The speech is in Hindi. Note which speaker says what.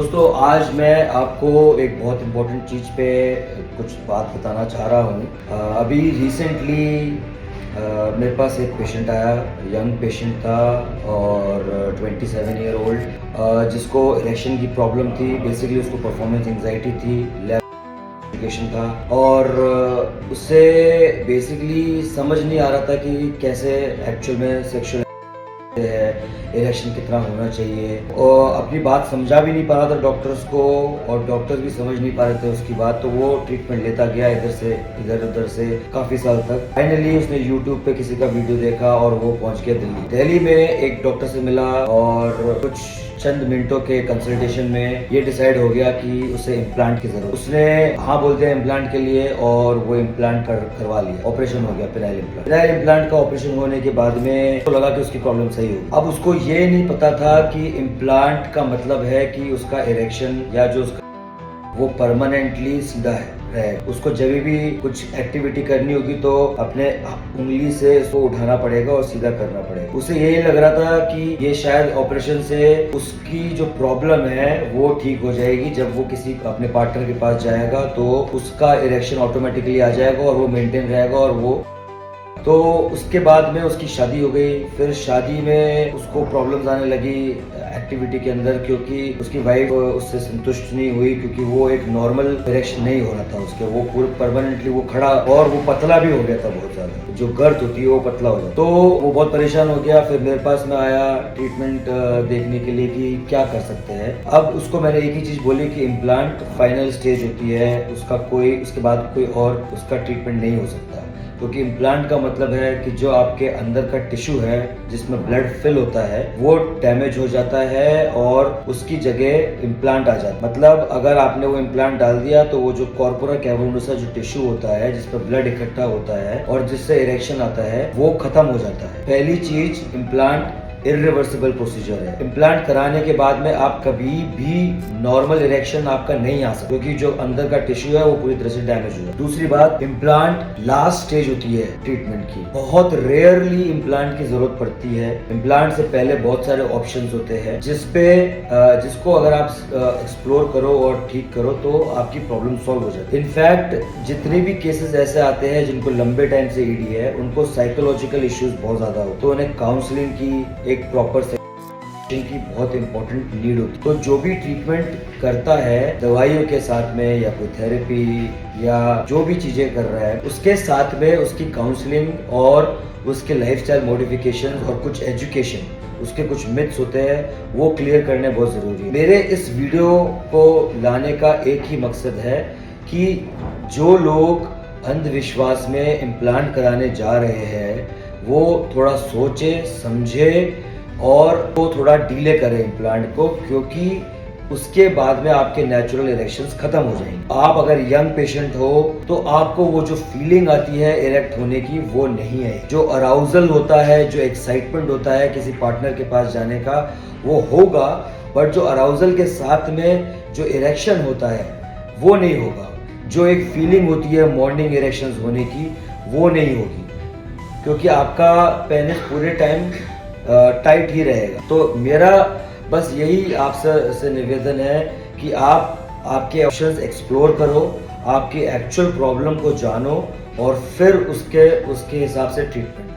Speaker 1: दोस्तों आज मैं आपको एक बहुत इम्पोर्टेंट चीज़ पे कुछ बात बताना चाह रहा हूँ। अभी रिसेंटली मेरे पास एक पेशेंट आया, यंग पेशेंट था और 27 ईयर ओल्ड, जिसको इरेक्शन की प्रॉब्लम थी। बेसिकली उसको परफॉर्मेंस एंजाइटी थी, एजुकेशन था और उससे बेसिकली समझ नहीं आ रहा था कि कैसे एक्चुअल में सेक्सुअल है, इरेक्शन कितना होना चाहिए, और अपनी बात समझा भी नहीं पा रहा था डॉक्टर्स को, और डॉक्टर्स भी समझ नहीं पा रहे थे उसकी बात। तो वो ट्रीटमेंट लेता गया इधर से इधर उधर से काफी साल तक। फाइनली उसने यूट्यूब पे किसी का वीडियो देखा और वो पहुंच गया दिल्ली में एक डॉक्टर से मिला और कुछ चंद मिनटों के कंसल्टेशन में ये डिसाइड हो गया कि उसे इम्प्लांट की जरूरत। उसने हाँ बोल दिया इम्प्लांट के लिए और वो इम्प्लांट करवा लिया। ऑपरेशन हो गया पेनाइल इम्प्लांट। पेनाइल इम्प्लांट का ऑपरेशन होने के बाद में तो लगा कि उसकी प्रॉब्लम सही होगी। अब उसको ये नहीं पता था कि इम्प्लांट का मतलब है कि उसका इरेक्शन या जो उसका वो परमानेंटली सीधा है। उसको जब भी कुछ एक्टिविटी करनी होगी तो अपने उंगली से इसको उठाना पड़ेगा और सीधा करना पड़ेगा। उसे यही लग रहा था कि ये शायद ऑपरेशन से उसकी जो प्रॉब्लम है वो ठीक हो जाएगी। जब वो किसी अपने पार्टनर के पास जाएगा तो उसका इरेक्शन ऑटोमेटिकली आ जाएगा और वो मेंटेन रहेगा। और वो तो उसके बाद में उसकी शादी हो गई। फिर शादी में उसको प्रॉब्लम्स आने लगी एक्टिविटी के अंदर, क्योंकि उसकी वाइफ उससे संतुष्ट नहीं हुई, क्योंकि वो एक नॉर्मल इरेक्शन नहीं हो रहा था उसके। वो पूरे परमानेंटली वो खड़ा, और वो पतला भी हो गया था बहुत ज्यादा। जो गर्द होती है वो पतला हो जाता। तो वो बहुत परेशान हो गया। फिर मेरे पास में आया ट्रीटमेंट देखने के लिए कि क्या कर सकते हैं। अब उसको मैंने एक ही चीज बोली कि इम्प्लांट फाइनल स्टेज होती है, उसका कोई उसके बाद कोई और उसका ट्रीटमेंट नहीं हो सकता, क्योंकि इम्प्लांट का मतलब है कि जो आपके अंदर का टिश्यू है जिसमें ब्लड फिल होता है वो डैमेज हो जाता है और उसकी जगह इम्प्लांट आ जाता है। मतलब अगर आपने वो इम्प्लांट डाल दिया तो वो जो कॉर्पोरा कैवर्नोसा जो टिश्यू होता है जिसपर ब्लड इकट्ठा होता है और जिससे इरेक्शन आता है वो खत्म हो जाता है। पहली चीज, इम्प्लांट इरिवर्सिबल प्रोसीजर है। इम्प्लांट कराने के बाद में आप कभी भी नॉर्मल इरेक्शन आपका नहीं आ सकता, क्योंकि जो अंदर का टिश्यू है वो पूरी तरह से डैमेज हो जाए। दूसरी बात, इम्प्लांट लास्ट स्टेज होती है ट्रीटमेंट की। बहुत रेयरली इम्प्लांट की जरूरत पड़ती है। इम्प्लांट से पहले बहुत सारे ऑप्शंस होते हैं जिसको अगर आप एक्सप्लोर करो और ठीक करो तो आपकी प्रॉब्लम सॉल्व हो जाती है। इनफैक्ट जितने भी केसेस ऐसे आते हैं जिनको लंबे टाइम से ईडी है, उनको साइकोलॉजिकल इश्यूज बहुत ज्यादा होते हैं, तो उन्हें काउंसलिंग की एक प्रॉपर की बहुत इंपॉर्टेंट नीड होती है। तो जो भी ट्रीटमेंट करता है दवाइयों के साथ में या कोई थेरेपी या जो भी चीजें कर रहा है उसके साथ में उसकी काउंसलिंग और उसके लाइफस्टाइल मॉडिफिकेशन और कुछ एजुकेशन, उसके कुछ मिथ्स होते हैं वो क्लियर करने बहुत जरूरी है। मेरे इस वीडियो को लाने का एक ही मकसद है कि जो लोग अंधविश्वास में इम्प्लांट कराने जा रहे हैं वो थोड़ा सोचे समझे और वो थोड़ा डिले करें इम्प्लांट को, क्योंकि उसके बाद में आपके नेचुरल इरेक्शंस खत्म हो जाएंगे। आप अगर यंग पेशेंट हो तो आपको वो जो फीलिंग आती है इरेक्ट होने की वो नहीं है। जो अराउजल होता है, जो एक्साइटमेंट होता है किसी पार्टनर के पास जाने का वो होगा, बट जो अराउजल के साथ में जो इरेक्शन होता है वो नहीं होगा। जो एक फीलिंग होती है मॉर्निंग इरेक्शंस होने की वो नहीं होगी, क्योंकि आपका पेनिस पूरे टाइम टाइट ही रहेगा। तो मेरा बस यही आपसे निवेदन है कि आप आपके ऑप्शंस एक्सप्लोर करो, आपकी एक्चुअल प्रॉब्लम को जानो और फिर उसके हिसाब से ट्रीटमेंट